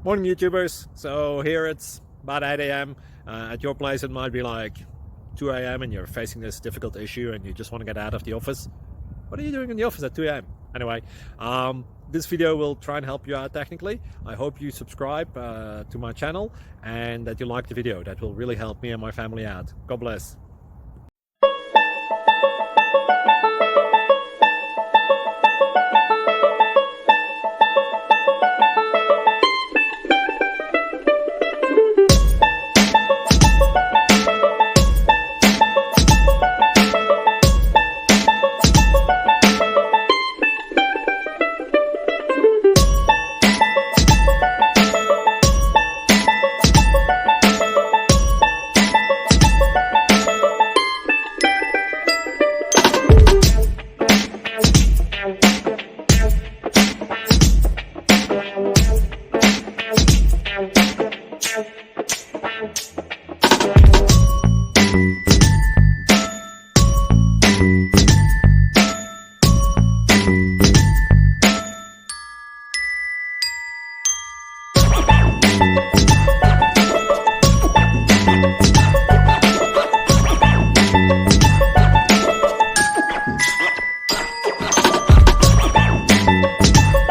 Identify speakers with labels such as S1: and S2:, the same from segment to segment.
S1: Morning YouTubers. So here it's about 8 a.m. At your place it might be like 2 a.m. and you're facing this difficult issue and you just want to get out of the office. What are you doing in the office at 2 a.m.? Anyway, this video will try and help you out technically. I hope you subscribe to my channel and that you like the video. That will really help me and my family out. God bless.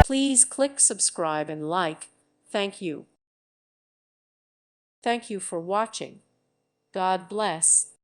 S2: Please click subscribe and like. Thank you. Thank you for watching. God bless.